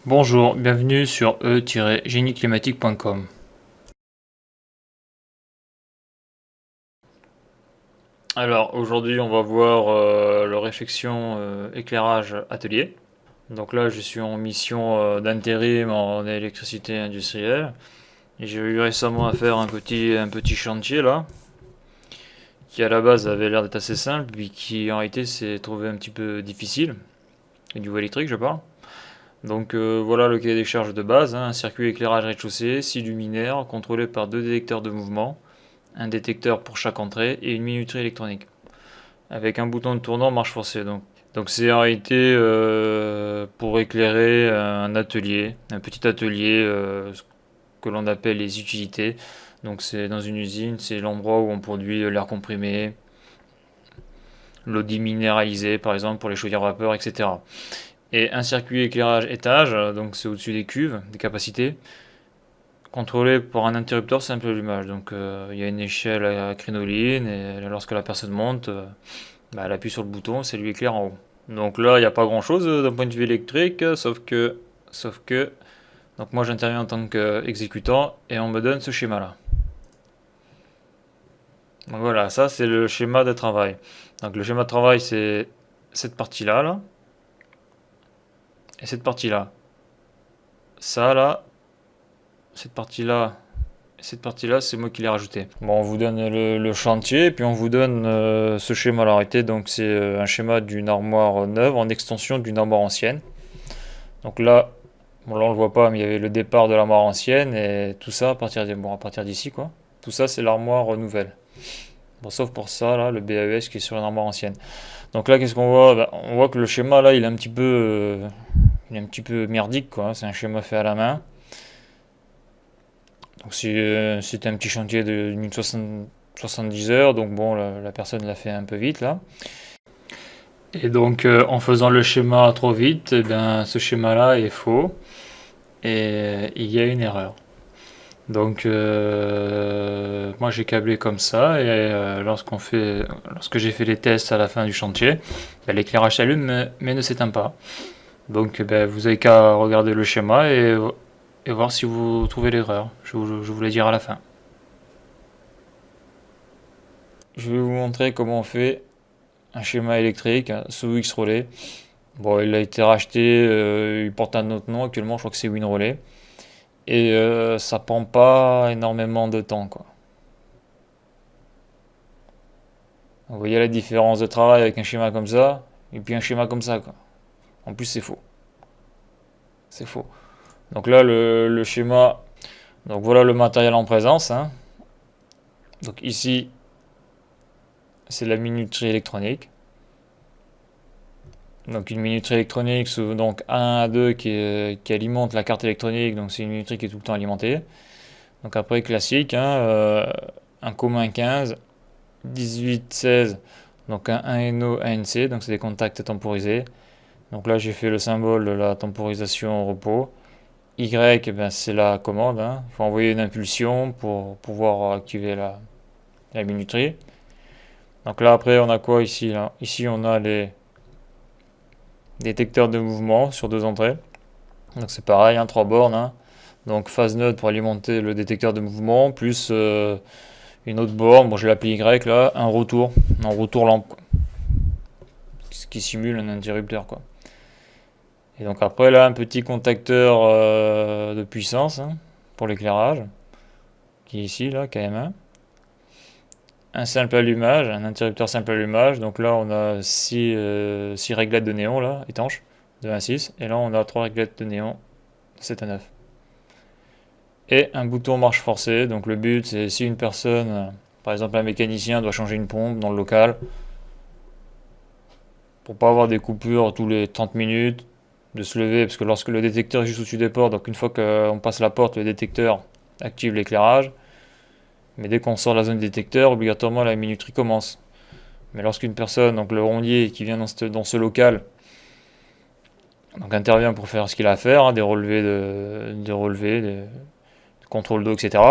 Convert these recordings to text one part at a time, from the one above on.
Bonjour, bienvenue sur e-génieclimatique.com. Alors aujourd'hui on va voir le réflexion éclairage atelier. Donc là je suis en mission d'intérim en électricité industrielle. Et j'ai eu récemment à faire un petit chantier là, qui à la base avait l'air d'être assez simple, puis qui en réalité s'est trouvé un petit peu difficile, au niveau électrique je parle. Donc voilà le cahier des charges de base, hein, un circuit éclairage rez-de-chaussée, 6 luminaires, contrôlé par 2 détecteurs de mouvement, un détecteur pour chaque entrée et une minuterie électronique, avec un bouton de tournant marche forcée. Donc c'est en réalité pour éclairer un atelier, un petit atelier ce que l'on appelle les utilités. Donc c'est dans une usine, c'est l'endroit où on produit l'air comprimé, l'eau déminéralisée par exemple pour les chaudières vapeur, etc. Et un circuit éclairage étage, donc c'est au-dessus des cuves, des capacités, contrôlé par un interrupteur simple allumage. Donc il y a une échelle à crinoline et lorsque la personne monte, elle appuie sur le bouton, ça lui éclaire en haut. Donc là, il n'y a pas grand-chose d'un point de vue électrique, sauf que, donc moi j'interviens en tant qu'exécutant et on me donne ce schéma-là. Donc voilà, ça c'est le schéma de travail. Donc le schéma de travail c'est cette partie-là, là, et cette partie-là. Ça là, cette partie-là, cette partie-là, c'est moi qui l'ai rajouté. Bon, on vous donne le chantier, puis on vous donne ce schéma à l'arrêté. Donc c'est un schéma d'une armoire neuve en extension d'une armoire ancienne. Donc là, bon là on le voit pas, mais il y avait le départ de l'armoire ancienne et tout ça à partir d'ici quoi. Tout ça c'est l'armoire nouvelle. Bon, sauf pour ça là, le BAES qui est sur une armoire ancienne. Donc là, qu'est-ce qu'on voit? On voit que le schéma là, il est un petit peu merdique quoi. C'est un schéma fait à la main. Donc c'était un petit chantier d'une 70 heures, donc bon, la personne l'a fait un peu vite là. Et donc en faisant le schéma trop vite, eh bien, ce schéma-là est faux et il y a une erreur. Donc moi j'ai câblé comme ça et lorsque j'ai fait les tests à la fin du chantier, ben, l'éclairage s'allume mais ne s'éteint pas. Donc ben, vous avez qu'à regarder le schéma et voir si vous trouvez l'erreur. Je vous le dire à la fin. Je vais vous montrer comment on fait un schéma électrique sous X-Relay. Bon, il a été racheté, il porte un autre nom actuellement, je crois que c'est WinRelay. Et ça prend pas énormément de temps, quoi. Vous voyez la différence de travail avec un schéma comme ça, et puis un schéma comme ça, quoi. En plus, c'est faux. C'est faux. Donc là, le schéma. Donc voilà le matériel en présence, hein. Donc ici, c'est la minuterie électronique. Donc une minuterie électronique, donc 1 à 2 qui alimente la carte électronique, donc c'est une minuterie qui est tout le temps alimentée. Donc après classique, hein, un commun 15, 18, 16, donc un NO, un NC, donc c'est des contacts temporisés. Donc là j'ai fait le symbole de la temporisation au repos. Y, eh ben, c'est la commande, hein. Il faut envoyer une impulsion pour pouvoir activer la minuterie. Donc là après on a quoi ici là? Ici on a les détecteurs de mouvement sur deux entrées. Donc c'est pareil, hein, 3 bornes, hein. Donc phase neutre pour alimenter le détecteur de mouvement, plus une autre borne, bon j'ai l'appli Y là, un retour lampe, quoi, ce qui simule un interrupteur quoi. Et donc après là un petit contacteur de puissance, hein, pour l'éclairage, qui est ici là, KM1. Un simple allumage, un interrupteur simple allumage, donc là on a 6 réglettes de néon là, étanches, de 1 à 6, et là on a 3 réglettes de néon, de 7 à 9. Et un bouton marche forcée, donc le but c'est si une personne, par exemple un mécanicien doit changer une pompe dans le local, pour pas avoir des coupures tous les 30 minutes, de se lever, parce que lorsque le détecteur est juste au-dessus des portes, donc une fois qu'on passe la porte, le détecteur active l'éclairage, mais dès qu'on sort de la zone détecteur, obligatoirement la minuterie commence. Mais lorsqu'une personne, donc le rondier qui vient dans ce local, donc intervient pour faire ce qu'il a à faire, hein, des contrôle d'eau, etc.,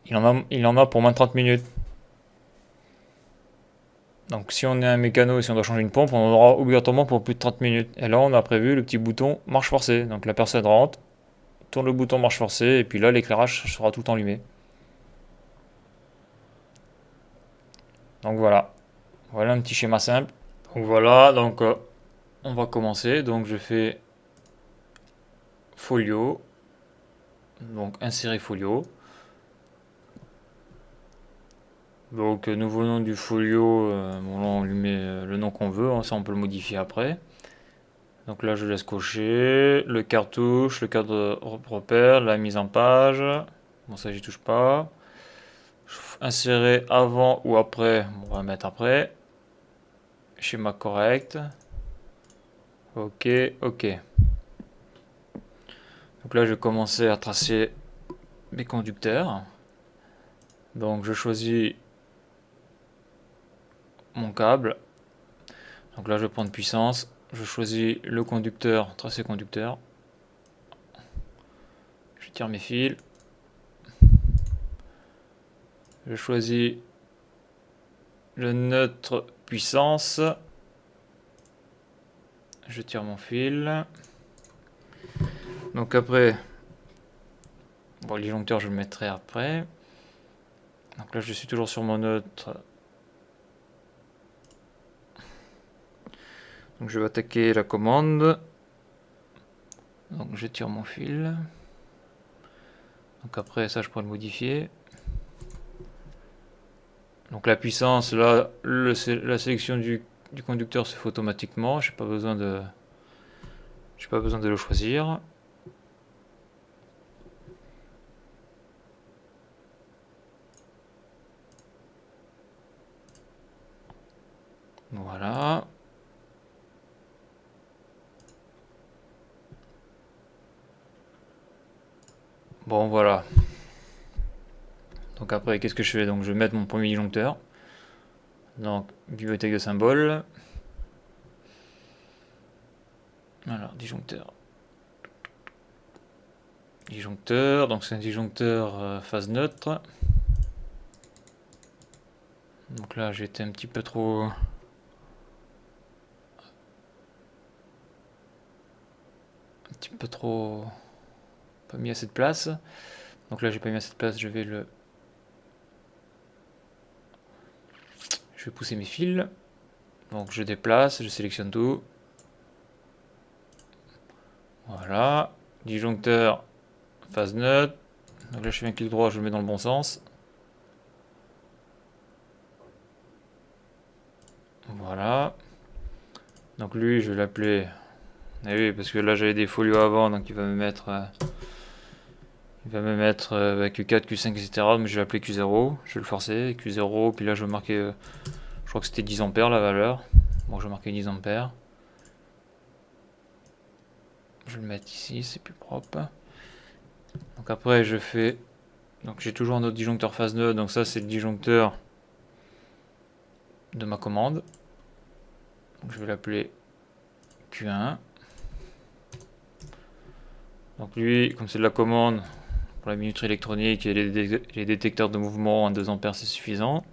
il en a pour moins de 30 minutes. Donc si on est un mécano et si on doit changer une pompe, on en aura obligatoirement pour plus de 30 minutes. Et là, on a prévu le petit bouton marche forcée. Donc la personne rentre, tourne le bouton marche forcée, et puis là, l'éclairage sera tout allumé. Donc voilà. Voilà un petit schéma simple. Donc voilà, donc on va commencer. Donc je fais folio. Donc insérer folio. Donc nouveau nom du folio, bon là on lui met le nom qu'on veut, hein, ça on peut le modifier après. Donc là je laisse cocher, le cartouche, le cadre repère, la mise en page. Bon ça j'y touche pas. Insérer avant ou après, on va mettre après. Schéma correct. Ok, ok. Donc là je vais commencer à tracer mes conducteurs. Donc je choisis mon câble. Donc là je vais prendre puissance. Je choisis le conducteur, tracé conducteur. Je tire mes fils. Je choisis le neutre puissance. Je tire mon fil. Donc après, bon, le disjoncteur je le mettrai après. Donc là je suis toujours sur mon neutre. Donc je vais attaquer la commande. Donc je tire mon fil. Donc après ça je pourrais le modifier. Donc la puissance, là, la sélection du conducteur se fait automatiquement. J'ai pas besoin de le choisir. Voilà. Bon voilà. Donc après qu'est-ce que je fais? Donc je vais mettre mon premier disjoncteur. Donc bibliothèque de symboles. Alors disjoncteur. Disjoncteur, donc c'est un disjoncteur phase neutre. Donc là j'étais un petit peu trop... Un petit peu trop... Pas mis à cette place. Donc là j'ai pas mis à cette place, je vais pousser mes fils. Donc je déplace, je sélectionne tout. Voilà. Disjoncteur phase neutre. Donc là je fais un clic droit, je le mets dans le bon sens. Voilà. Donc lui je vais l'appeler... Ah oui, parce que là j'avais des folios avant, donc il va me mettre... Q4, Q5, etc. Mais je vais l'appeler Q0. Je vais le forcer. Q0. Puis là, je vais marquer. Je crois que c'était 10 ampères la valeur. Bon, je vais marquer 10 ampères. Je vais le mettre ici, c'est plus propre. Donc après, je fais. Donc j'ai toujours un autre disjoncteur phase neutre. Donc ça, c'est le disjoncteur de ma commande. Donc je vais l'appeler Q1. Donc lui, comme c'est de la commande, pour la minuterie électronique et les détecteurs de mouvement, 2 ampères c'est suffisant.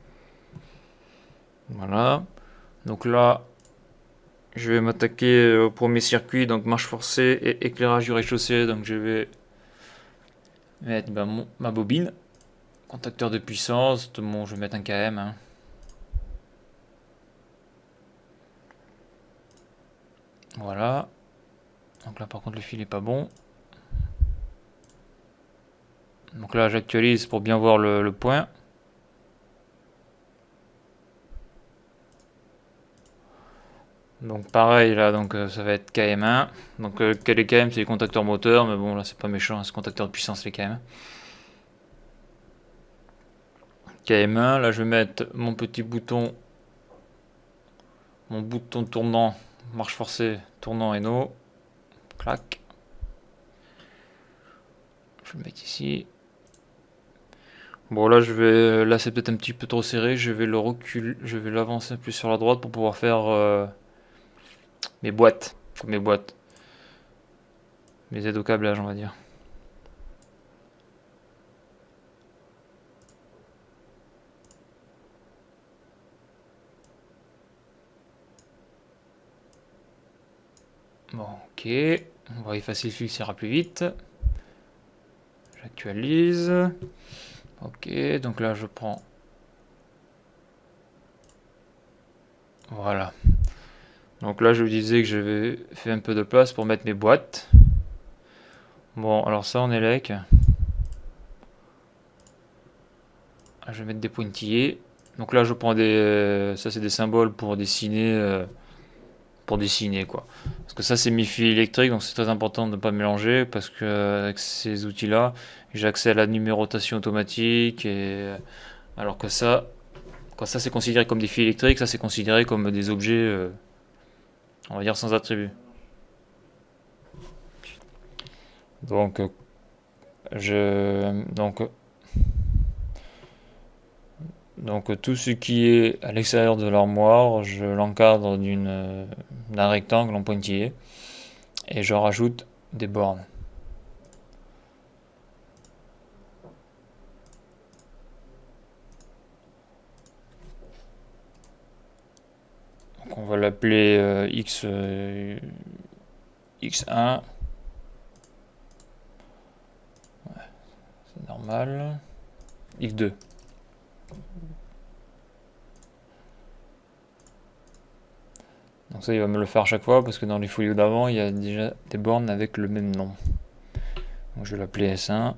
Voilà. Donc là, je vais m'attaquer au premier circuit, donc marche forcée et éclairage du rez-de-chaussée. Donc je vais mettre ma bobine, contacteur de puissance. Bon, je vais mettre un km. Hein. Voilà. Donc là par contre le fil est pas bon. Donc là j'actualise pour bien voir le point. Donc pareil là, donc ça va être KM1. Donc les KM c'est les contacteurs moteurs, mais bon là c'est pas méchant, c'est contacteur de puissance les KM. KM1, là je vais mettre mon petit bouton, tournant, marche forcée, tournant NO. Clac. Je vais le mettre ici. Bon là là c'est peut-être un petit peu trop serré, je vais le reculer, je vais l'avancer plus sur la droite pour pouvoir faire mes boîtes, mes aides au câblage on va dire. Ok, on va effacer le fil, ça ira plus vite. J'actualise. Ok, donc là je prends. Voilà. Donc là je vous disais que j'avais fait un peu de place pour mettre mes boîtes. Bon, alors ça on élec. Je vais mettre des pointillés. Donc là je prends des. Ça c'est des symboles pour dessiner. Pour dessiner quoi. Parce que ça c'est mes fils électriques, donc c'est très important de ne pas mélanger parce que avec ces outils là j'ai accès à la numérotation automatique et alors que ça, quand ça c'est considéré comme des fils électriques, ça c'est considéré comme des objets on va dire sans attribut. Donc je donc tout ce qui est à l'extérieur de l'armoire, je l'encadre d'un rectangle en pointillé et je rajoute des bornes. Donc on va l'appeler X1. C'est normal. X2. Donc ça il va me le faire à chaque fois parce que dans les folios d'avant il y a déjà des bornes avec le même nom. Donc je vais l'appeler S1.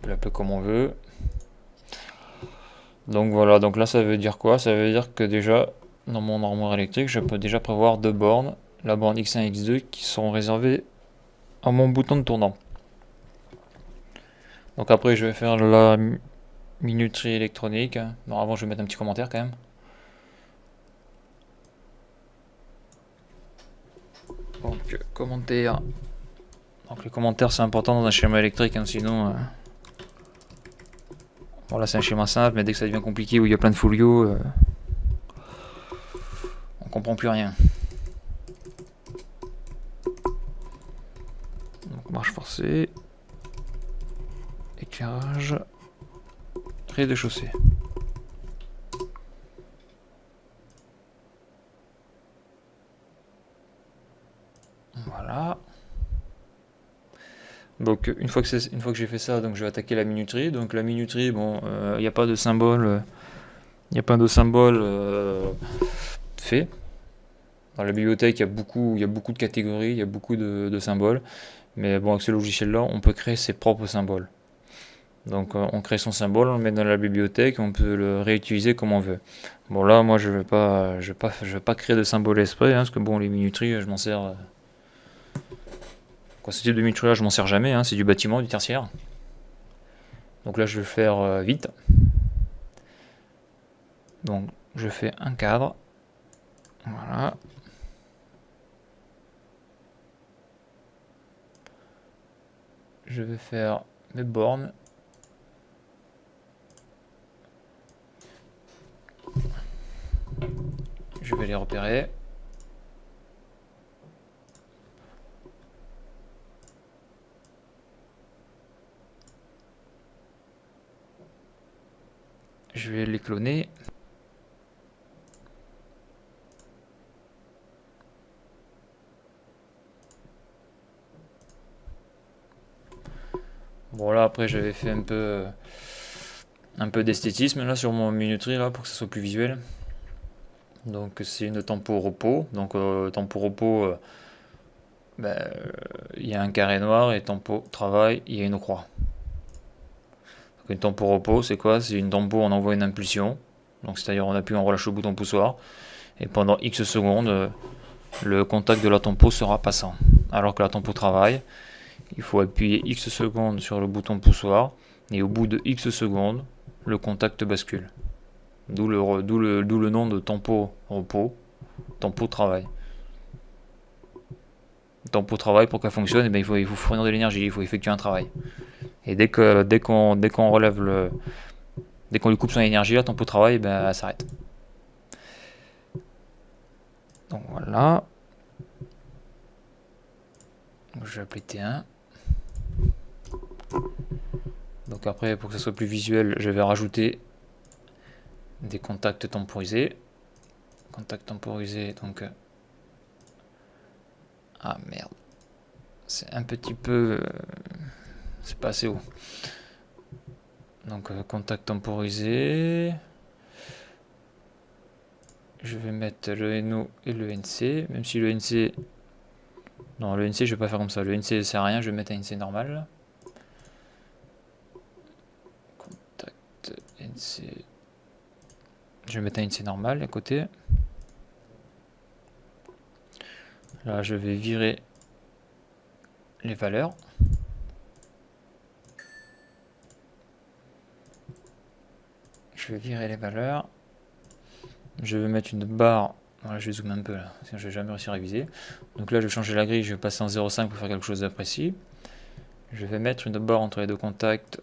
Je l'appeler comme on veut. Donc voilà, donc là ça veut dire quoi? Ça veut dire que déjà dans mon armoire électrique je peux déjà prévoir deux bornes, la borne X1 et X2 qui sont réservées à mon bouton de tournant. Donc après je vais faire la minuterie électronique. Non, avant je vais mettre un petit commentaire quand même. Donc commentaire. Donc les commentaires c'est important dans un schéma électrique, hein, sinon bon là c'est un schéma simple, mais dès que ça devient compliqué où il y a plein de folios, on comprend plus rien. Donc marche forcée, éclairage, rez-de-chaussée. Voilà. Donc une fois que j'ai fait ça, donc je vais attaquer la minuterie. Donc la minuterie, bon, il n'y a pas de symbole, fait. Dans la bibliothèque, il y a beaucoup de catégories, il y a beaucoup de symboles. Mais bon, avec ce logiciel-là, on peut créer ses propres symboles. Donc on crée son symbole, on le met dans la bibliothèque, on peut le réutiliser comme on veut. Bon là, moi je vais pas créer de symbole exprès, hein, parce que bon, les minuteries, je m'en sers. Quoi, ce type de minuterie-là, je m'en sers jamais, hein, c'est du bâtiment, du tertiaire. Donc là, je vais le faire vite. Donc je fais un cadre. Voilà. Je vais faire mes bornes. Je vais les repérer. Je vais les cloner. Bon là après j'avais fait un peu d'esthétisme là sur mon minuterie là pour que ça soit plus visuel. Donc c'est une tempo repos. Donc tempo repos, il y a un carré noir et tempo travail, il y a une croix. Donc une tempo repos c'est quoi? C'est une tempo, on envoie une impulsion. Donc c'est-à-dire on appuie, on relâche le bouton poussoir et pendant X secondes le contact de la tempo sera passant. Alors que la tempo travail, il faut appuyer X secondes sur le bouton poussoir et au bout de X secondes, le contact bascule. D'où le nom de tempo repos, tempo travail. Tempo travail, pour qu'elle fonctionne, il faut fournir de l'énergie, il faut effectuer un travail. Et dès qu'on lui coupe son énergie, la tempo travail, elle s'arrête. Donc voilà. Donc, je vais appeler T1. Donc après, pour que ça soit plus visuel, je vais rajouter des contacts temporisés. contact temporisé, donc ah merde, c'est un petit peu, c'est pas assez haut. Donc contact temporisé, je vais mettre le NO et le NC, même si le NC, non le NC je vais pas faire comme ça, le NC sert à rien, je vais mettre un NC normal. Contact NC, je vais mettre un NC normal à côté. Là je vais virer les valeurs. Je vais virer les valeurs. Je vais mettre une barre. Voilà, je vais zoomer un peu là, sinon je vais jamais réussir à réviser. Donc là, je vais changer la grille, je vais passer en 0,5 pour faire quelque chose de précis. Je vais mettre une barre entre les deux contacts.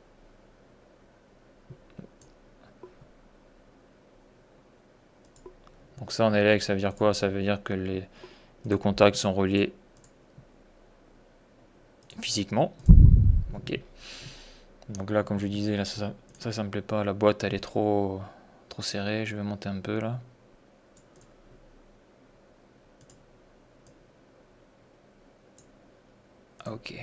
Donc ça en élect, ça veut dire quoi? Ça veut dire que les deux contacts sont reliés physiquement. Ok. Donc là, comme je disais, là, ça me plaît pas. La boîte, elle est trop serrée. Je vais monter un peu là. Ok.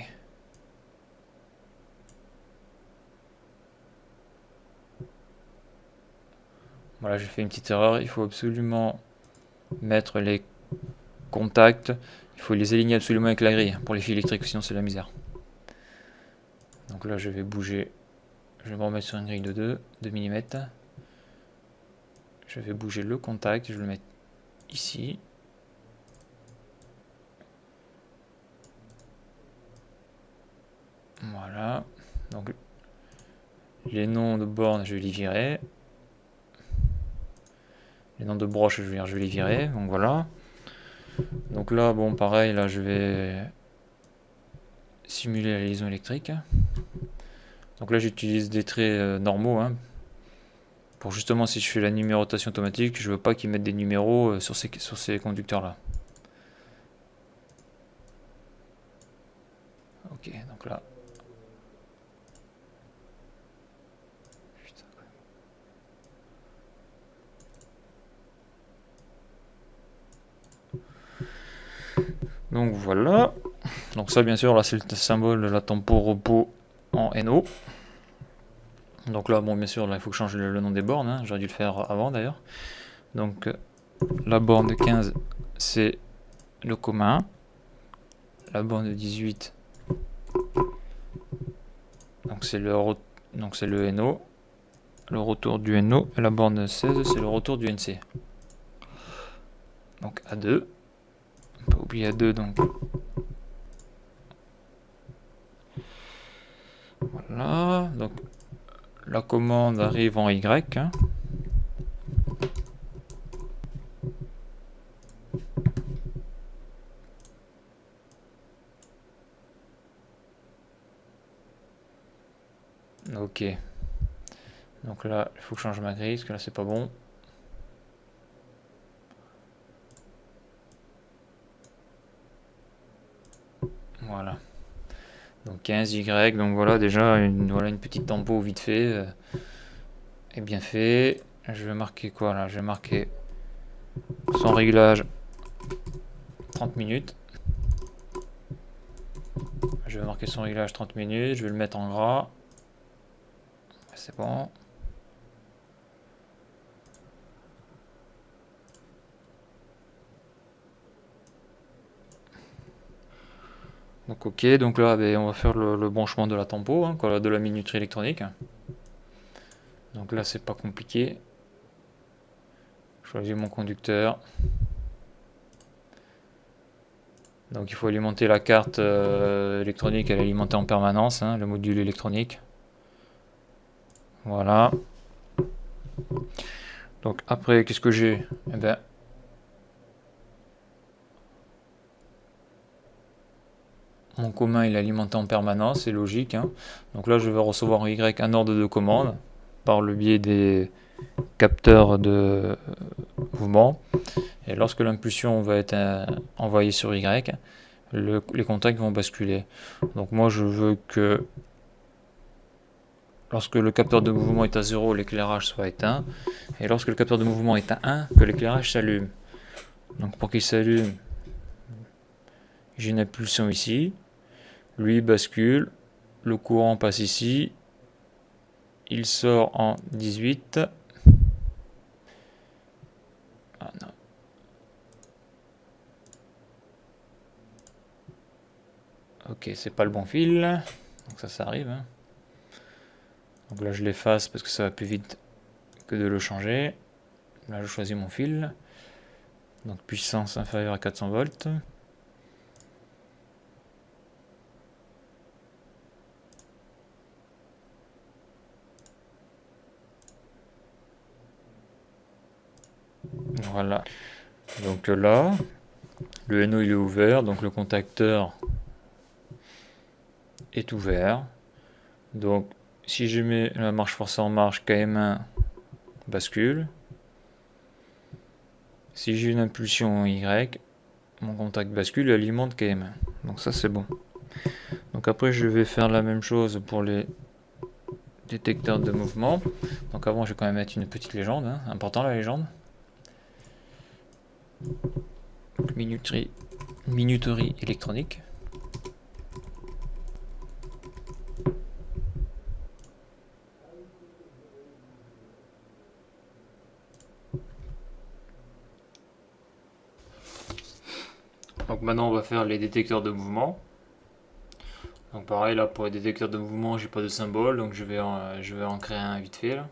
Voilà, j'ai fait une petite erreur. Il faut absolument mettre les contacts. Il faut les aligner absolument avec la grille pour les fils électriques, sinon c'est la misère. Donc là, je vais bouger. Je vais me remettre sur une grille de 2 mm. Je vais bouger le contact. Je vais le mettre ici. Voilà. Donc les noms de bornes, je vais les virer. Les noms de broches, je vais les virer. Donc voilà. Donc là, bon, pareil, là, je vais simuler la liaison électrique. Donc là, j'utilise des traits normaux. Hein, pour justement, si je fais la numérotation automatique, je veux pas qu'ils mettent des numéros sur ces conducteurs-là. Ok, donc là. Donc voilà. Donc ça, bien sûr, là, c'est le symbole de la tempo repos en NO. Donc là, bon, bien sûr, là, il faut que je change le nom des bornes. Hein. J'aurais dû le faire avant, d'ailleurs. Donc, la borne 15, c'est le commun. La borne 18, donc c'est le NO. Le retour du NO. Et la borne 16, c'est le retour du NC. Donc A2. Pas oublier A2, donc. Voilà. Donc, la commande arrive en Y. Hein. Ok. Donc là, il faut que je change ma grille, parce que là, c'est pas bon. Voilà. Donc 15Y, donc voilà, déjà, une petite tempo vite fait. Et bien fait. Je vais marquer quoi là? Je vais marquer son réglage 30 minutes. Je vais marquer son réglage 30 minutes. Je vais le mettre en gras. C'est bon. Donc ok, donc là on va faire le branchement de la tempo, hein, de la minuterie électronique. Donc là c'est pas compliqué. Je choisis mon conducteur. Donc il faut alimenter la carte électronique, elle est alimentée en permanence, hein, le module électronique. Voilà. Donc après, qu'est-ce que j'ai? Eh ben, mon commun il est alimenté en permanence, c'est logique. Hein. Donc là je vais recevoir en Y un ordre de commande par le biais des capteurs de mouvement. Et lorsque l'impulsion va être envoyée sur Y, les contacts vont basculer. Donc moi je veux que lorsque le capteur de mouvement est à 0, l'éclairage soit éteint. Et lorsque le capteur de mouvement est à 1, que l'éclairage s'allume. Donc pour qu'il s'allume, j'ai une impulsion ici. Lui bascule. Le courant passe ici. Il sort en 18. Ah non. Ok, c'est pas le bon fil. Donc ça arrive. Hein. Donc là je l'efface parce que ça va plus vite que de le changer. Là je choisis mon fil. Donc puissance inférieure à 400 volts. Voilà. Donc là, le NO il est ouvert, donc le contacteur est ouvert. Donc si je mets la marche forcée en marche, KM1 bascule. Si j'ai une impulsion Y, mon contact bascule et alimente KM1. Donc ça c'est bon. Donc après je vais faire la même chose pour les détecteurs de mouvement. Donc avant je vais quand même mettre une petite légende, hein. Important la légende. Minuterie électronique. Donc maintenant on va faire les détecteurs de mouvement. Donc pareil là pour les détecteurs de mouvement j'ai pas de symbole donc je vais en créer un vite fait là.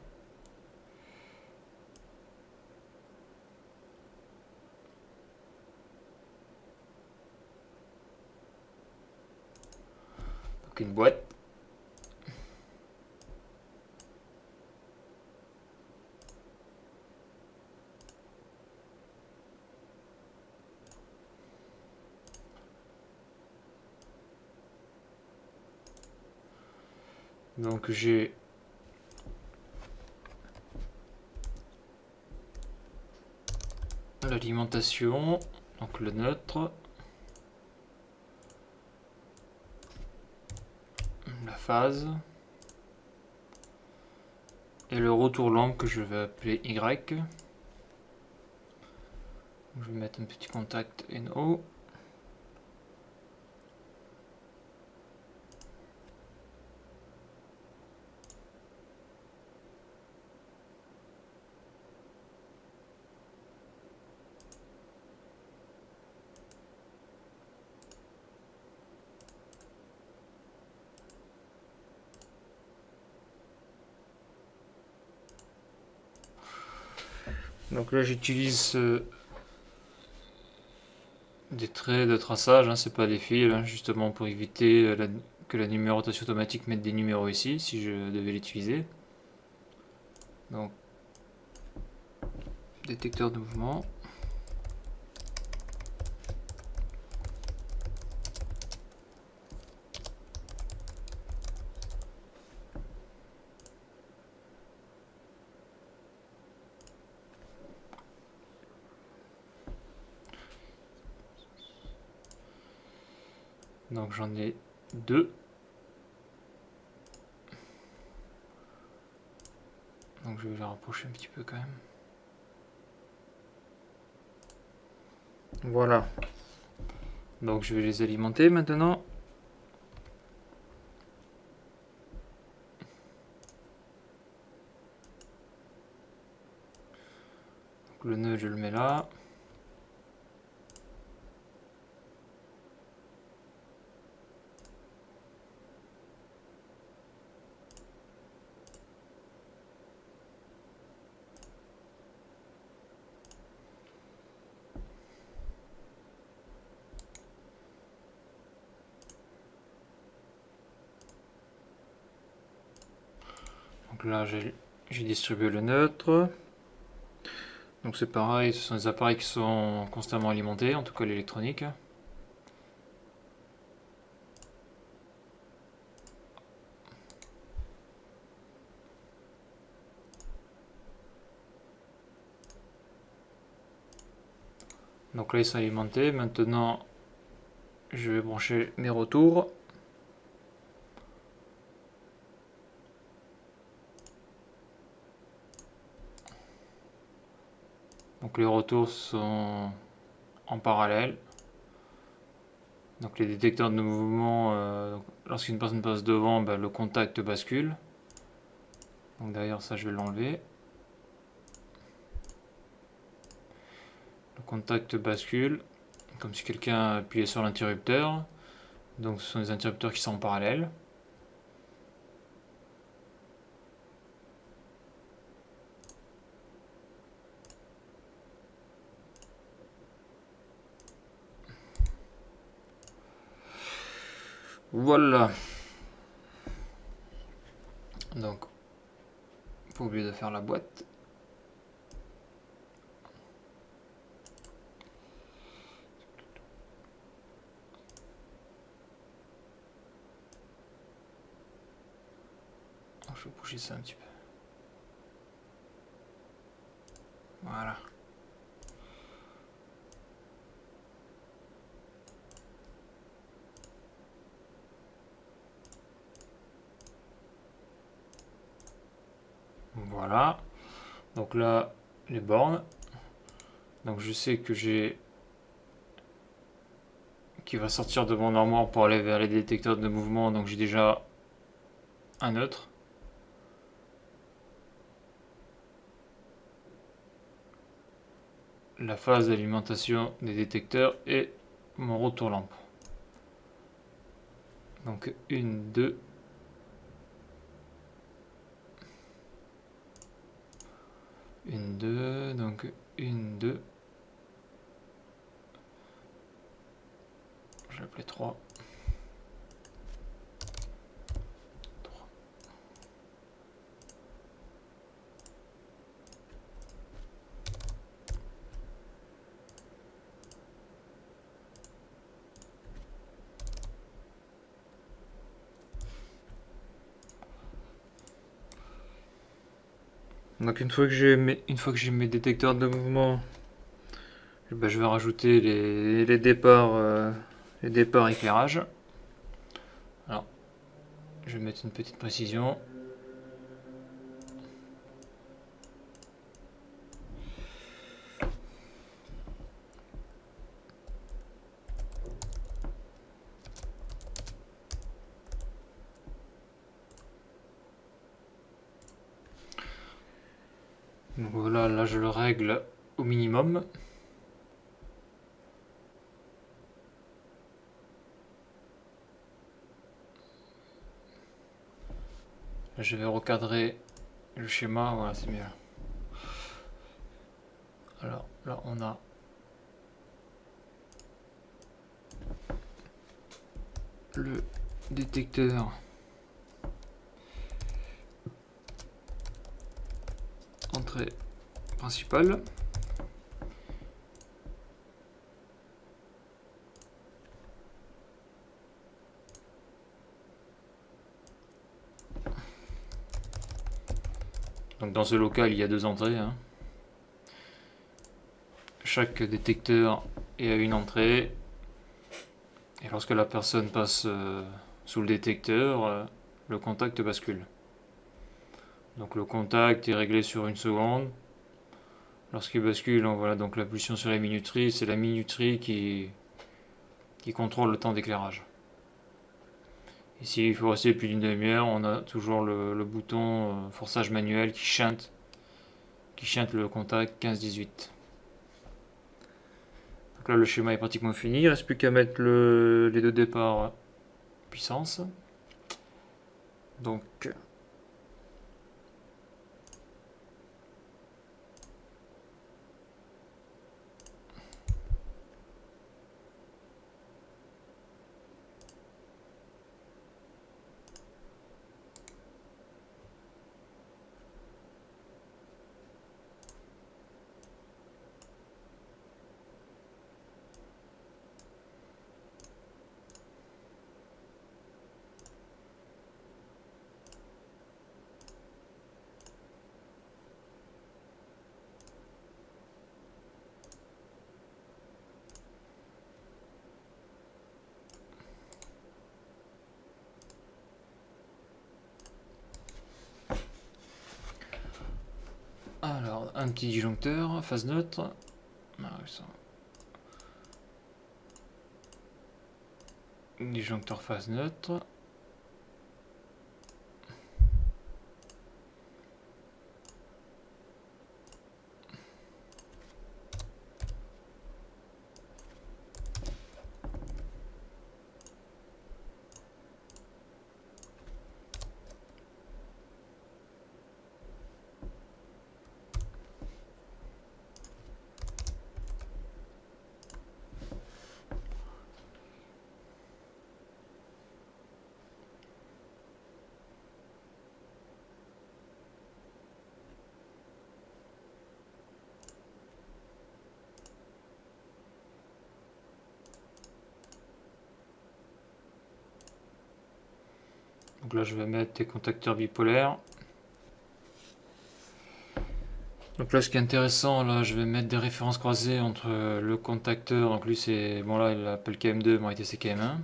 Donc une boîte. Donc j'ai l'alimentation, donc le neutre, la phase et le retour lampe que je vais appeler Y. Je vais mettre un petit contact NO. Donc là j'utilise des traits de traçage, hein, c'est pas des fils, hein, justement pour éviter que la numérotation automatique mette des numéros ici si je devais l'utiliser. Donc détecteur de mouvement. Donc j'en ai deux. Donc je vais les rapprocher un petit peu quand même. Voilà. Donc je vais les alimenter maintenant. Donc le nœud je le mets là. Donc là j'ai distribué le neutre. Donc c'est pareil, ce sont des appareils qui sont constamment alimentés, en tout cas l'électronique. Donc là ils sont alimentés. Maintenant je vais brancher mes retours. Donc les retours sont en parallèle. Donc les détecteurs de mouvement, lorsqu'une personne passe devant, ben, le contact bascule. Donc d'ailleurs ça je vais l'enlever. Le contact bascule, comme si quelqu'un appuyait sur l'interrupteur. Donc ce sont des interrupteurs qui sont en parallèle. Voilà. Donc, pas oublier de faire la boîte. Je vais bouger ça un petit peu. Voilà. Voilà. Donc là, les bornes. Donc je sais que j'ai qui va sortir de mon armoire pour aller vers les détecteurs de mouvement. Donc j'ai déjà un neutre. La phase d'alimentation des détecteurs et mon retour lampe. Donc une, deux. Une, deux, donc une, deux. Je vais l'appeler 3. Donc une fois que j'ai mes détecteurs de mouvement, ben, je vais rajouter les départs éclairage. Alors, je vais mettre une petite précision. Donc voilà, là je le règle au minimum. Là, je vais recadrer le schéma, voilà, c'est mieux. Alors là on a le détecteur entrée principale. Donc dans ce local il y a deux entrées, hein. Chaque détecteur est à une entrée. Et lorsque la personne passe sous le détecteur, le contact bascule. Donc le contact est réglé sur une seconde. Lorsqu'il bascule, on voit donc la pulsion sur la minuterie. C'est la minuterie qui contrôle le temps d'éclairage. Ici, il faut rester plus d'une demi-heure. On a toujours le bouton forçage manuel qui chante le contact 15-18. Donc là, le schéma est pratiquement fini. Il ne reste plus qu'à mettre les deux départs puissance. Donc alors, un petit disjoncteur, phase neutre. disjoncteur phase neutre. Donc là, je vais mettre des contacteurs bipolaires. Donc là, ce qui est intéressant, là, je vais mettre des références croisées entre le contacteur. Donc lui, c'est bon là, il appelle KM2, moi, c'est KM1.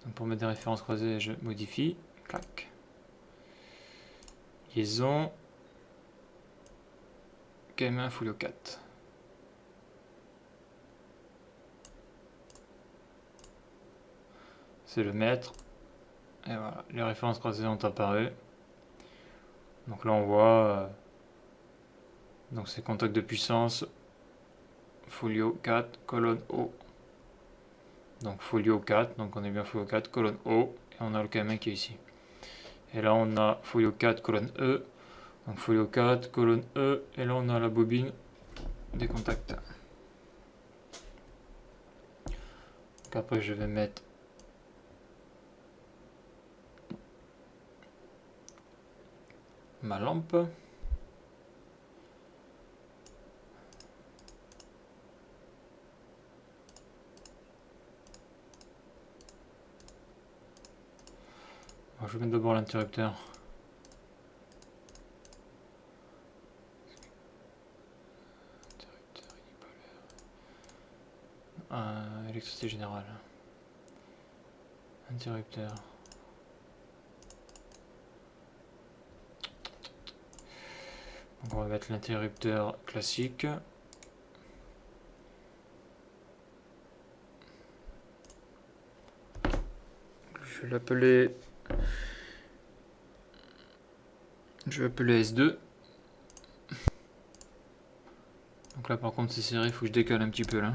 Donc pour mettre des références croisées, je modifie. Clac. Liaison. KM1 Folio 4. C'est le maître. Et voilà, les références croisées ont apparu. Donc là, on voit. Donc c'est contact de puissance. Folio 4, colonne O. Donc folio 4, donc on est bien folio 4, colonne O. Et on a le KM1 qui est ici. Et là, on a folio 4, colonne E. Donc folio 4, colonne E. Et là, on a la bobine des contacts. Donc après, je vais mettre ma lampe. Alors, je vais mettre d'abord l'interrupteur. Électricité générale. Interrupteur. Donc on va mettre l'interrupteur classique. Je vais l'appeler. Je vais appeler S2. Donc là par contre c'est serré, il faut que je décale un petit peu là.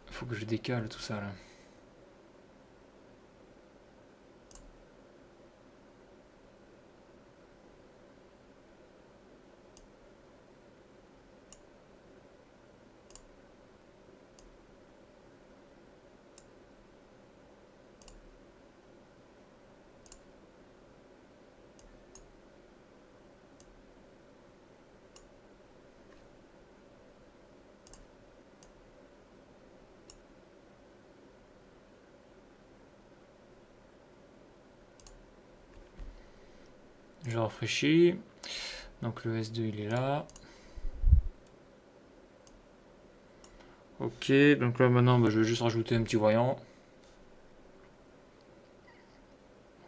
Il faut que je décale tout ça là. Je rafraîchis. Donc le S2 il est là. Ok, donc là maintenant je vais juste rajouter un petit voyant.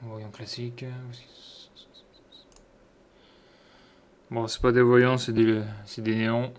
Un voyant classique. Bon, c'est pas des voyants, c'est des néons.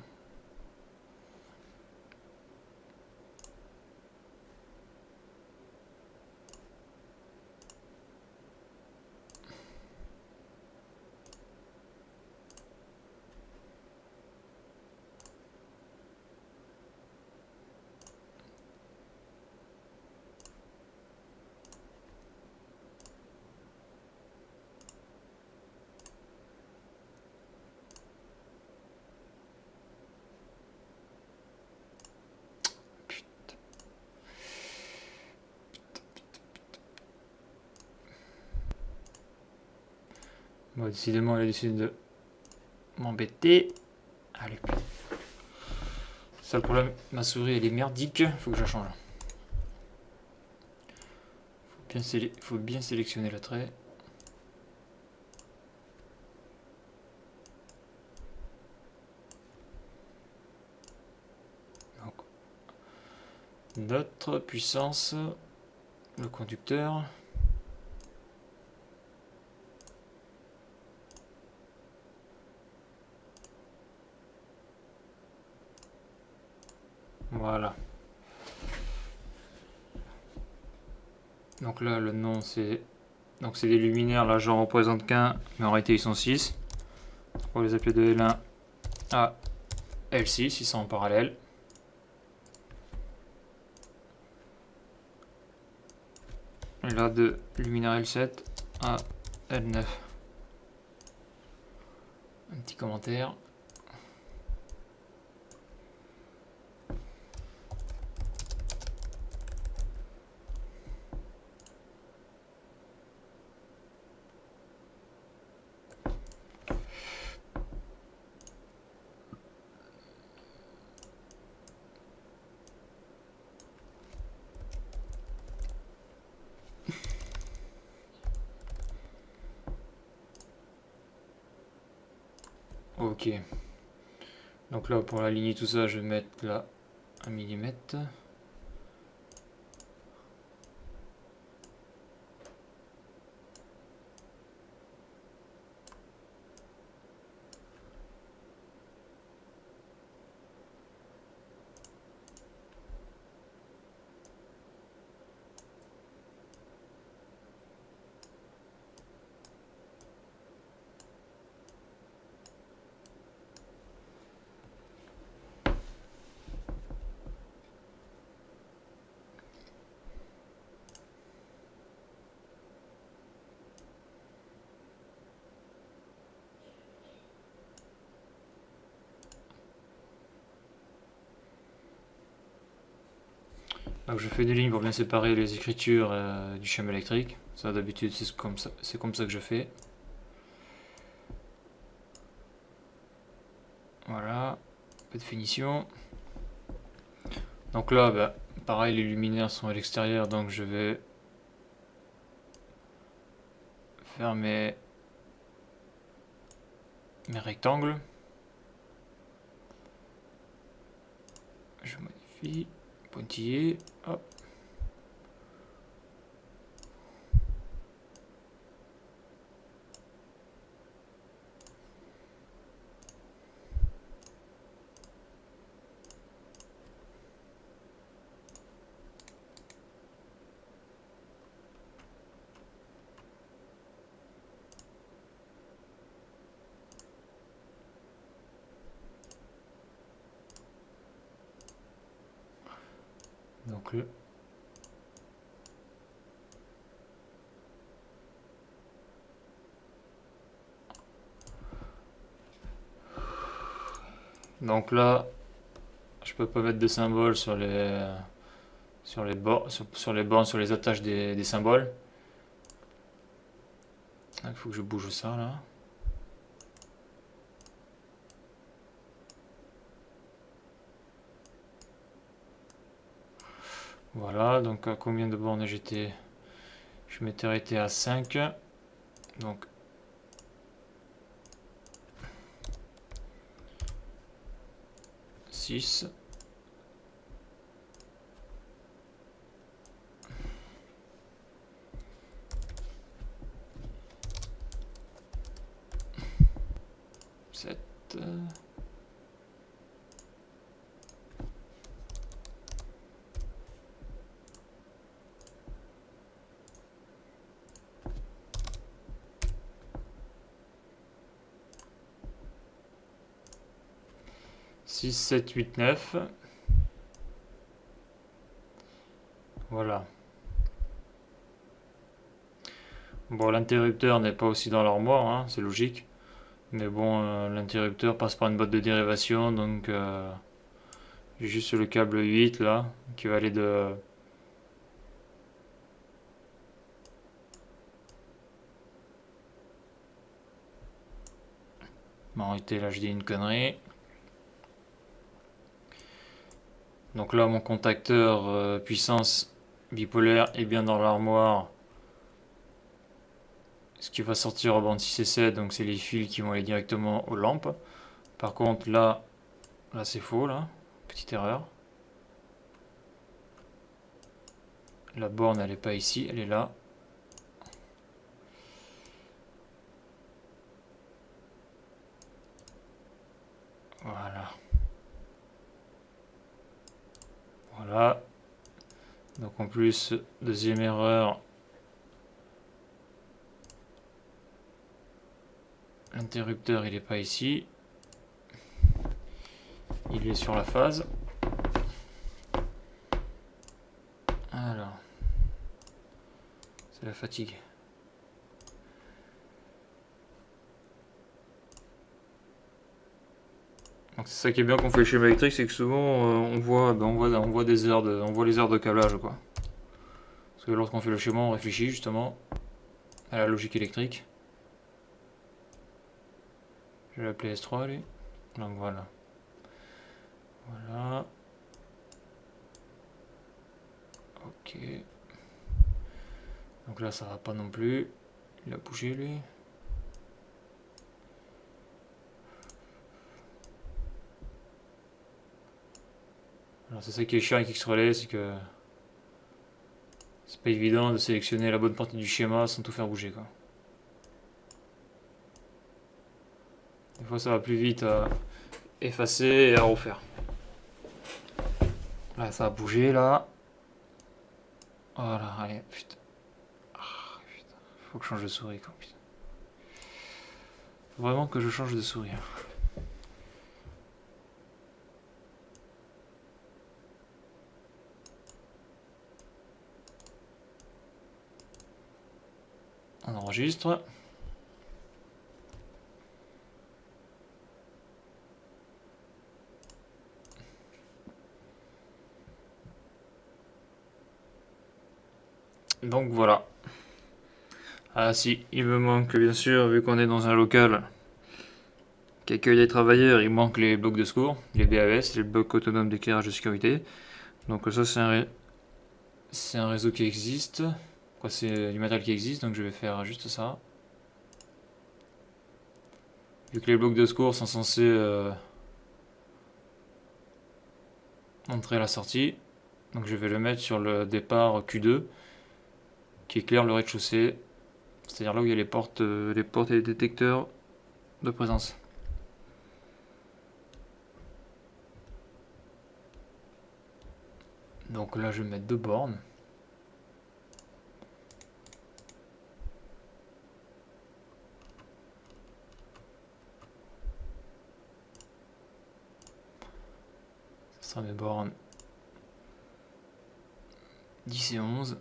Bon, décidément, elle a décidé de m'embêter. Allez. Ça, le problème, ma souris, elle est merdique. Faut que je la change. Faut bien sélectionner le trait. Donc, notre puissance, le conducteur. Voilà. Donc là, le nom c'est. Donc c'est des luminaires, là j'en représente qu'un, mais en réalité ils sont 6. On va les appeler de L1 à L6, ils sont en parallèle. Et là de luminaire L7 à L9. Un petit commentaire. Ok. Donc là pour aligner tout ça, je vais mettre là 1 millimètre. Donc je fais des lignes pour bien séparer les écritures du schéma électrique. Ça d'habitude c'est comme ça que je fais. Voilà, un peu de finition. Donc là, bah, pareil, les luminaires sont à l'extérieur, donc je vais faire mes rectangles. Je modifie, pointillé, hop. Donc le Donc là, je peux pas mettre de symboles sur les bords, sur les bornes, sur les attaches des symboles. Il faut que je bouge ça là. Voilà, donc à combien de bornes j'étais? Je m'étais arrêté à 5. Donc 6. 7. 6, 7, 8, 9. Voilà. Bon, l'interrupteur n'est pas aussi dans l'armoire, hein, c'est logique. Mais bon, l'interrupteur passe par une boîte de dérivation, donc j'ai juste le câble 8 là, qui va aller de... Bon, en réalité, là je dis une connerie. Donc là, mon contacteur puissance bipolaire est bien dans l'armoire. Ce qui va sortir en bande 6 et 7, donc c'est les fils qui vont aller directement aux lampes. Par contre, là c'est faux, là. Petite erreur. La borne, elle n'est pas ici, elle est là. Voilà. Voilà. Donc en plus, deuxième erreur. L'interrupteur il est pas ici. Il est sur la phase. Alors. C'est la fatigue. Donc c'est ça qui est bien qu'on fait le schéma électrique, c'est que souvent on voit des heures on voit les heures de câblage quoi. Parce que lorsqu'on fait le schéma, on réfléchit justement à la logique électrique. Je vais l'appeler S3 lui. Donc voilà. Voilà. Ok. Donc là ça va pas non plus. Il a bougé lui. Alors c'est ça qui est chiant avec X-Relay, c'est que c'est pas évident de sélectionner la bonne partie du schéma sans tout faire bouger quoi. Des fois ça va plus vite à effacer et à refaire. Là ça a bougé là. Voilà, allez, putain. Ah, putain. Faut que je change de souris quoi, putain. Faut vraiment que je change de souris. On enregistre. Donc voilà. Ah si, il me manque bien sûr, vu qu'on est dans un local qui accueille des travailleurs, il manque les blocs de secours, les BAS, les blocs autonomes d'éclairage de sécurité. Donc ça c'est un réseau qui existe. C'est du matériel qui existe, donc je vais faire juste ça. Vu que les blocs de secours sont censés entrer à la sortie, donc je vais le mettre sur le départ Q2 qui éclaire le rez-de-chaussée, c'est-à-dire là où il y a les portes et les détecteurs de présence. Donc là je vais mettre 2 bornes. Ce sera mes bornes 10 et 11.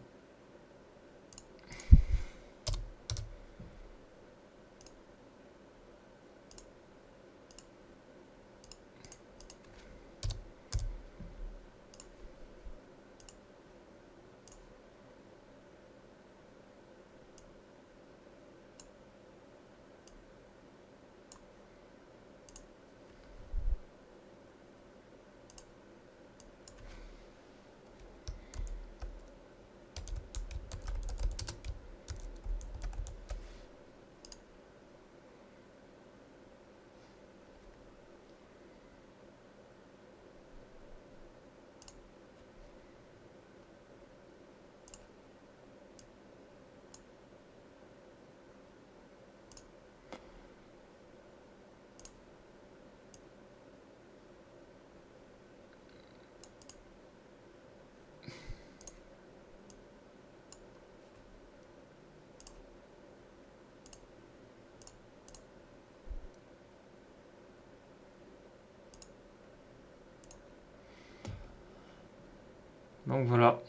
Donc voilà.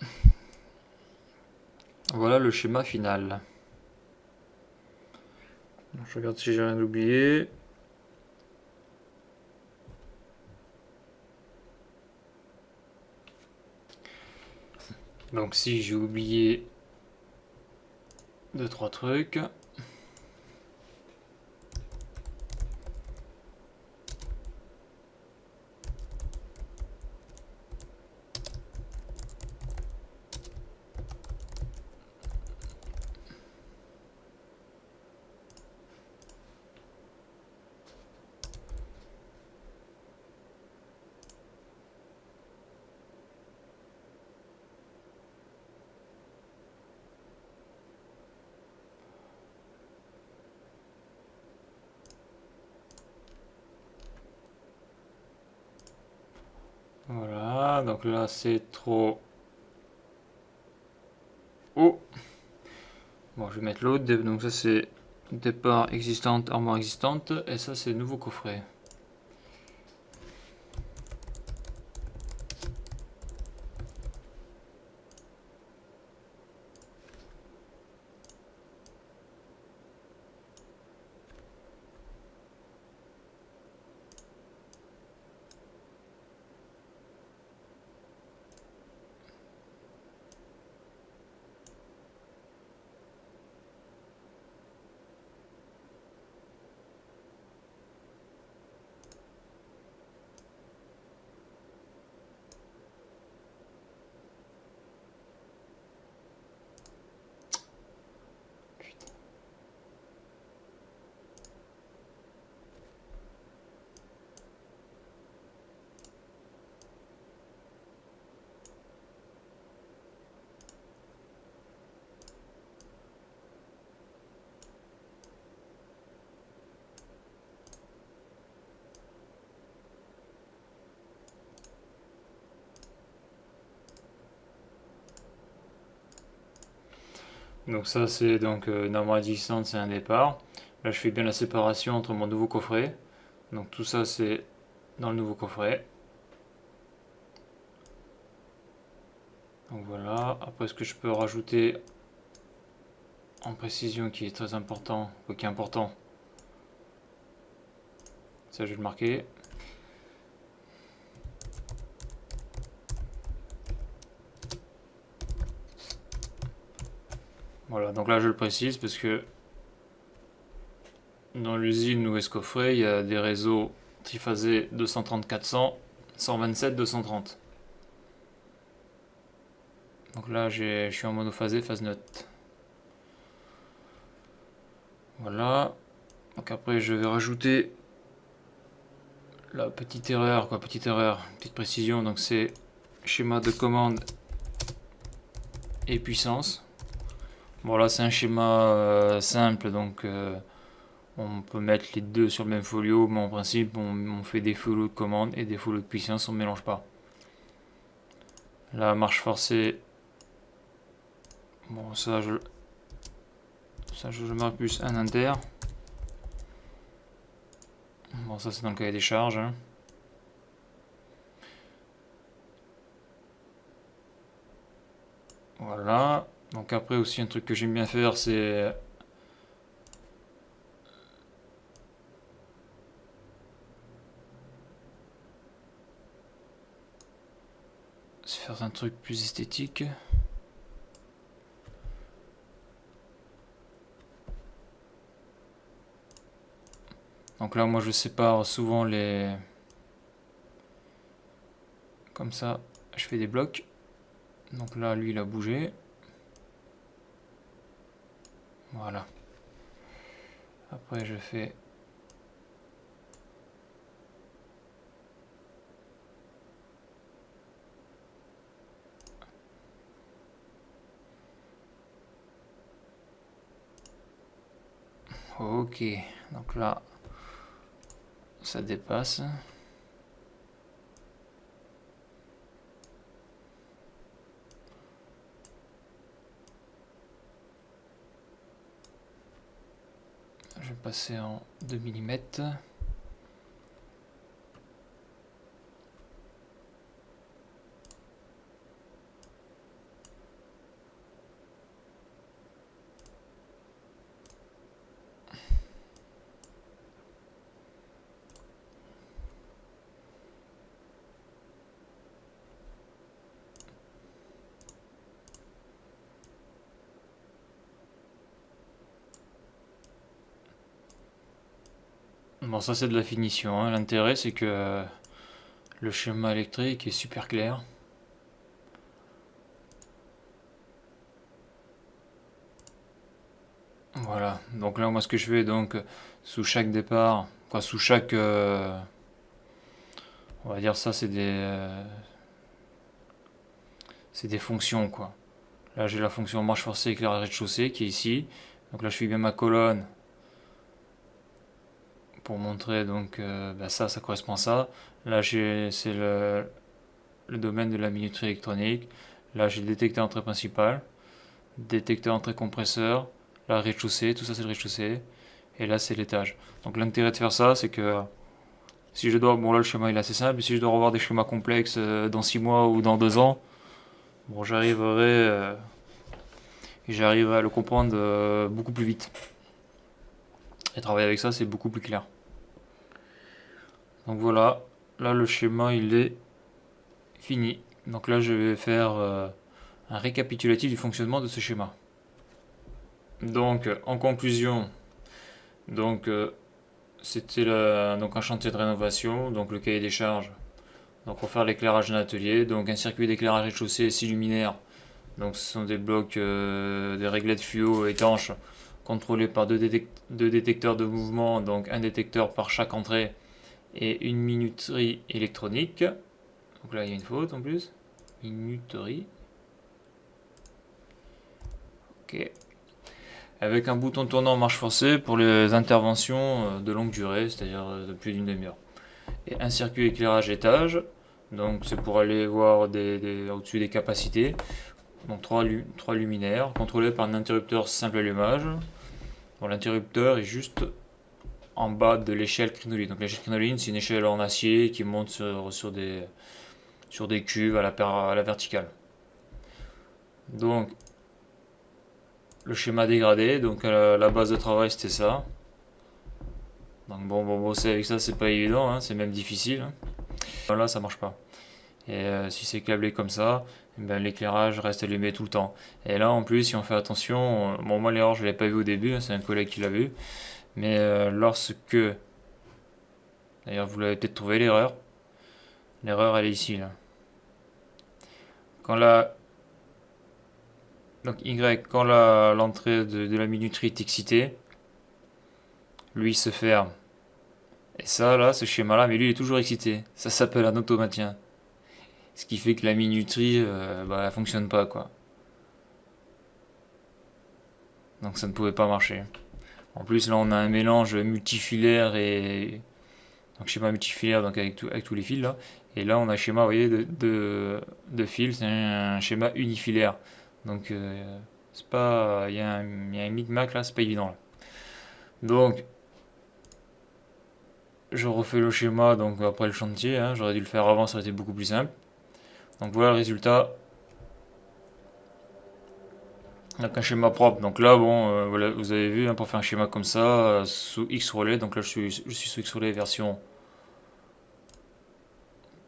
Voilà le schéma final. Je regarde si j'ai rien oublié. Donc si j'ai oublié 2-3 trucs. Voilà. Voilà, donc là c'est trop haut. Bon, je vais mettre l'autre. Donc ça c'est départ existante, armoire existante. Et ça c'est nouveau coffret. Donc ça c'est donc une armoire existante, c'est un départ. Là je fais bien la séparation entre mon nouveau coffret. Donc tout ça c'est dans le nouveau coffret. Donc voilà, après ce que je peux rajouter en précision qui est très important, quoi qui est important, ça je vais le marquer. Voilà, donc là je le précise parce que dans l'usine où est ce coffret, il y a des réseaux triphasés 230-400, 127-230. Donc là je suis en monophasé, phase neutre. Voilà. Donc après je vais rajouter la petite erreur, petite précision. Donc c'est schéma de commande et puissance. Bon là c'est un schéma simple, donc on peut mettre les deux sur le même folio, mais en principe on fait des folios de commande et des folios de puissance, on ne mélange pas. La marche forcée, bon ça je marque plus un inter. Bon ça c'est dans le cahier des charges. Hein. Voilà. Donc après aussi un truc que j'aime bien faire c'est faire un truc plus esthétique. Donc là moi je sépare souvent les... Comme ça je fais des blocs. Donc là lui il a bougé. Voilà. Après je fais... Ok, donc là ça dépasse. Je vais passer en 2 mm. Bon ça c'est de la finition, hein. L'intérêt c'est que le schéma électrique est super clair. Voilà, donc là moi ce que je fais donc sous chaque départ, quoi sous chaque... on va dire ça c'est des fonctions quoi. Là j'ai la fonction marche forcée éclairage rez-de-chaussée qui est ici. Donc là je fais bien ma colonne pour montrer donc ça correspond à ça. Là c'est le le domaine de la minuterie électronique. Là, j'ai le détecteur entrée principale, détecteur entrée compresseur, la rez-de-chaussée, tout ça c'est le rez-de-chaussée. Et là, c'est l'étage. Donc l'intérêt de faire ça, c'est que si je dois, bon là le schéma il est assez simple, mais si je dois revoir des schémas complexes dans 6 mois ou dans 2 ans, bon j'arriverai à le comprendre beaucoup plus vite. Et travailler avec ça, c'est beaucoup plus clair. Donc voilà, là le schéma il est fini. Donc là je vais faire un récapitulatif du fonctionnement de ce schéma. Donc en conclusion, donc c'était donc un chantier de rénovation, donc le cahier des charges. Donc pour faire l'éclairage d'un atelier, donc un circuit d'éclairage rez-de-chaussée et 6 luminaires. Donc ce sont des blocs, des réglettes fluo étanches contrôlés par deux détecteurs de mouvement, donc un détecteur par chaque entrée et une minuterie électronique. Donc là il y a une faute en plus. Minuterie. Ok. Avec un bouton tournant en marche forcée pour les interventions de longue durée, c'est-à-dire de plus d'une demi-heure. Et un circuit éclairage étage, donc c'est pour aller voir au-dessus des capacités. Donc trois luminaires contrôlés par un interrupteur simple allumage. Bon, l'interrupteur est juste en bas de l'échelle crinoline. Donc l'échelle crinoline, c'est une échelle en acier qui monte sur des cuves à la verticale. Donc le schéma dégradé, donc la base de travail c'était ça. Donc bon, bosser avec ça c'est pas évident, hein, c'est même difficile. Hein. Là ça marche pas. Et si c'est câblé comme ça, eh ben, l'éclairage reste allumé tout le temps. Et là en plus si on fait attention, bon moi l'erreur je l'ai pas vu au début, hein, c'est un collègue qui l'a vu. Mais lorsque, d'ailleurs vous l'avez peut-être trouvé l'erreur elle est ici là. Quand la donc Y, quand l'entrée de la minuterie est excitée, lui se ferme. Et ça là, ce schéma là, mais lui il est toujours excité. Ça s'appelle un automaintien. Ce qui fait que la minuterie, elle fonctionne pas quoi. Donc ça ne pouvait pas marcher. En plus là on a un mélange multifilaire et donc schéma multifilaire donc avec tous les fils là. Et là on a un schéma, vous voyez, de fils, c'est un schéma unifilaire. Donc c'est pas, il y a un micmac là, c'est pas évident là. Donc je refais le schéma donc après le chantier, hein, j'aurais dû le faire avant, ça aurait été beaucoup plus simple. Donc voilà le résultat. Donc un schéma propre. Donc là bon, voilà, vous avez vu, hein, pour faire un schéma comme ça sous X-Relay. Donc là je suis sous X-Relay version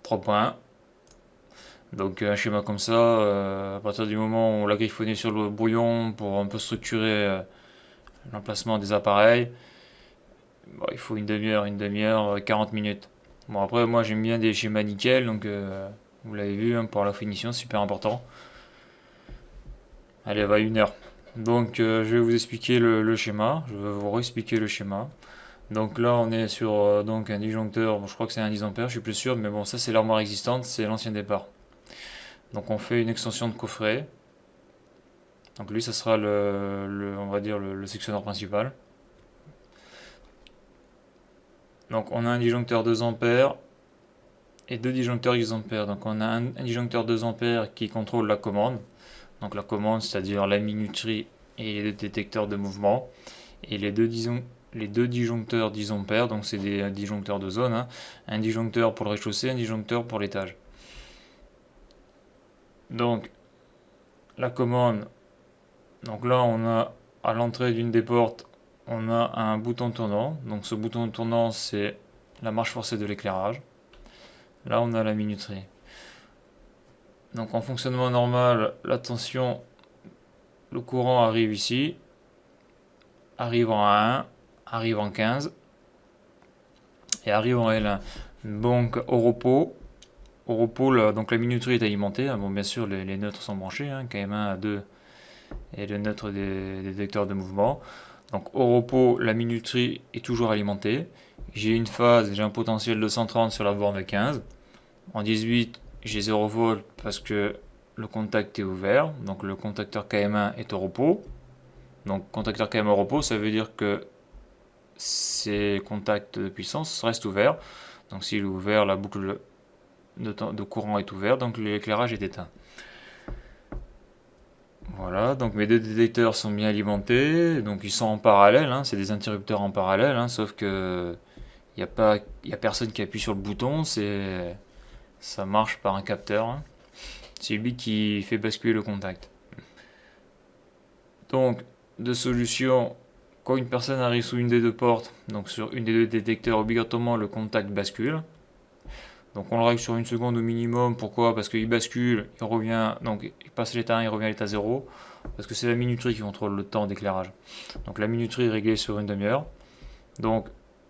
3.1. Donc un schéma comme ça, à partir du moment où on l'a griffonné sur le brouillon pour un peu structurer l'emplacement des appareils, bon, il faut une demi-heure, 40 minutes. Bon après moi j'aime bien des schémas nickel, donc vous l'avez vu, hein, pour la finition, c'est super important. Allez, va 1 heure. Donc je vais vous expliquer le schéma, je vais vous réexpliquer le schéma. Donc là on est sur donc un disjoncteur, bon, je crois que c'est un 10 ampères, je suis plus sûr, mais bon ça c'est l'armoire existante, c'est l'ancien départ. Donc on fait une extension de coffret. Donc lui ça sera on va dire le sectionneur principal. Donc on a un disjoncteur 2 ampères et deux disjoncteurs 10 ampères. Donc on a un disjoncteur 2 ampères qui contrôle la commande. Donc la commande, c'est-à-dire la minuterie et les détecteurs de mouvement. Et les deux disjoncteurs 10 ampères, donc c'est des disjoncteurs de zone. Hein. Un disjoncteur pour le rez-de-chaussée, un disjoncteur pour l'étage. Donc la commande, donc là on a à l'entrée d'une des portes, on a un bouton tournant. Donc ce bouton tournant c'est la marche forcée de l'éclairage. Là on a la minuterie. Donc en fonctionnement normal, la tension, le courant arrive ici, arrive en A1, arrive en 15 et arrive en L1. Donc au repos, donc la minuterie est alimentée. Hein. Bon, bien sûr les neutres sont branchés, hein, KM1 A2 et le neutre des détecteurs de mouvement. Donc au repos, la minuterie est toujours alimentée. J'ai une phase, j'ai un potentiel de 130 sur la borne 15. En 18, j'ai 0 volt parce que le contact est ouvert. Donc le contacteur KM1 est au repos. Donc contacteur KM1 au repos, ça veut dire que ces contacts de puissance restent ouverts. Donc s'il est ouvert, la boucle de courant est ouvert, donc l'éclairage est éteint. Voilà, donc mes deux détecteurs sont bien alimentés, donc ils sont en parallèle, hein, c'est des interrupteurs en parallèle, hein, sauf que il y a personne qui appuie sur le bouton, ça marche par un capteur, hein. C'est lui qui fait basculer le contact. Donc, deux solutions. Quand une personne arrive sous une des deux portes, donc sur une des deux détecteurs, obligatoirement le contact bascule. Donc on le règle sur une seconde au minimum. Pourquoi? Parce qu'il bascule, il revient, donc il passe l'état 1, il revient à l'état 0. Parce que c'est la minuterie qui contrôle le temps d'éclairage. Donc la minuterie est réglée sur une demi-heure. Donc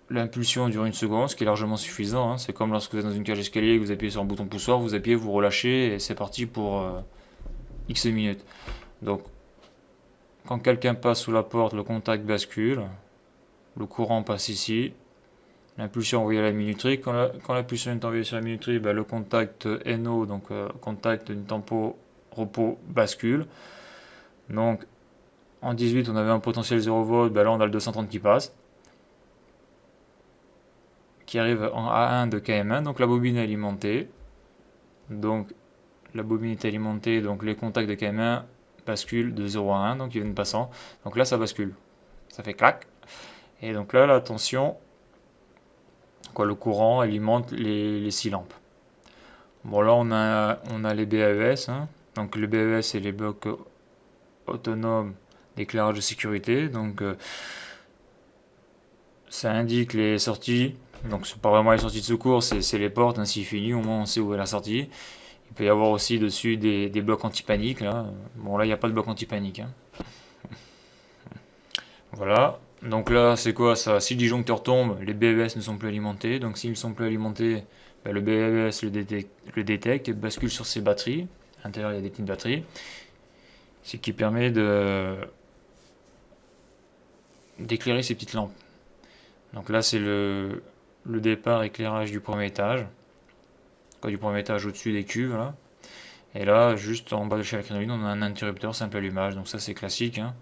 l'impulsion dure une seconde, ce qui est largement suffisant, hein. C'est comme lorsque vous êtes dans une cage d'escalier et que vous appuyez sur un bouton poussoir, vous appuyez, vous relâchez et c'est parti pour X minutes. Donc quand quelqu'un passe sous la porte, le contact bascule, le courant passe ici, l'impulsion est envoyée à la minuterie. Quand l'impulsion est envoyée sur la minuterie, ben, le contact NO, donc contact d'une tempo repos, bascule. Donc en 18, on avait un potentiel 0 V, ben là on a le 230 qui passe, qui arrive en A1 de KM1, donc la bobine est alimentée. Donc la bobine est alimentée, donc les contacts de KM1 basculent de 0 à 1, donc ils viennent passant. Donc là ça bascule, ça fait clac. Et donc là la tension, le courant alimente les 6 lampes. Bon là on a les BAES, hein. Donc le BAES c'est les blocs autonomes d'éclairage de sécurité. Donc ça indique les sorties. Donc c'est pas vraiment les sorties de secours, c'est les portes, ainsi fini, au moins on sait où est la sortie. Il peut y avoir aussi dessus des blocs anti-panique là. Bon là il n'y a pas de bloc anti-panique, hein. Voilà. Donc là c'est quoi ça? Si le disjoncteur tombe, les BES ne sont plus alimentés. Donc s'ils ne sont plus alimentés, ben, le BES le détecte et bascule sur ses batteries. À l'intérieur il y a des petites batteries. Ce qui permet d'éclairer ces petites lampes. Donc là c'est le départ éclairage du premier étage. Du premier étage au-dessus des cuves là. Et là juste en bas de chez la crénoline on a un interrupteur simple allumage. Donc ça c'est classique, hein.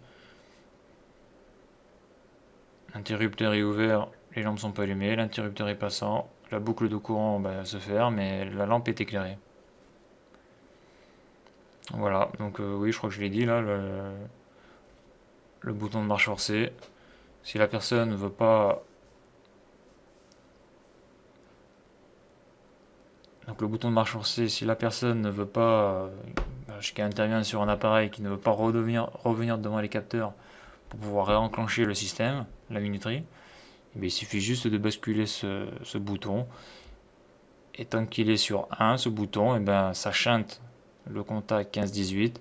L'interrupteur est ouvert, les lampes sont pas allumées, l'interrupteur est passant, la boucle de courant se ferme et la lampe est éclairée. Voilà, donc oui, je crois que je l'ai dit là, le bouton de marche forcée. Si la personne ne veut pas. Donc le bouton de marche forcée, si la personne ne veut pas. Qui intervient sur un appareil qui ne veut pas revenir devant les capteurs pour pouvoir réenclencher le système, la minuterie, il suffit juste de basculer ce bouton. Et tant qu'il est sur 1, ce bouton, ça chante le contact 15-18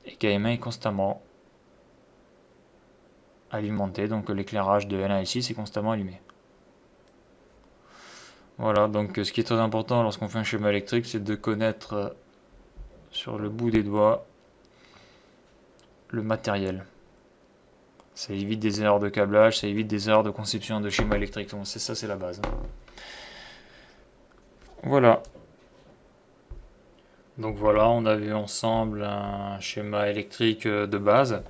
et KM1 est constamment alimenté, donc l'éclairage de N1 et 6 est constamment allumé. Voilà, donc ce qui est très important lorsqu'on fait un schéma électrique, c'est de connaître sur le bout des doigts le matériel. Ça évite des erreurs de câblage, ça évite des erreurs de conception de schéma électrique. Donc ça, c'est la base. Voilà. Donc voilà, on a vu ensemble un schéma électrique de base.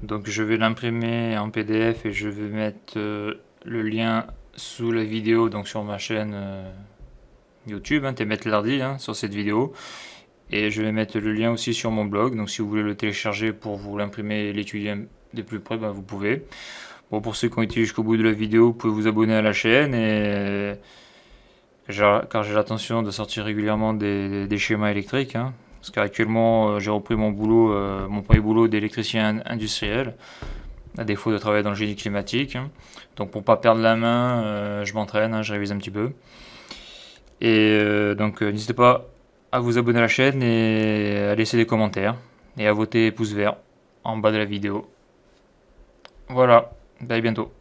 Donc je vais l'imprimer en PDF et je vais mettre le lien sous la vidéo, donc sur ma chaîne YouTube, hein, Thémet Lardy, hein, sur cette vidéo. Et je vais mettre le lien aussi sur mon blog. Donc si vous voulez le télécharger pour vous l'imprimer et l'étudier de plus près, vous pouvez. Bon, pour ceux qui ont été jusqu'au bout de la vidéo, vous pouvez vous abonner à la chaîne et car j'ai l'intention de sortir régulièrement des schémas électriques, hein. Parce qu'actuellement j'ai repris mon boulot, mon premier boulot d'électricien industriel, à défaut de travailler dans le génie climatique, hein. Donc pour pas perdre la main, je m'entraîne, hein, je révise un petit peu. Et donc n'hésitez pas à vous abonner à la chaîne et à laisser des commentaires et à voter pouce vert en bas de la vidéo. Voilà, à bientôt.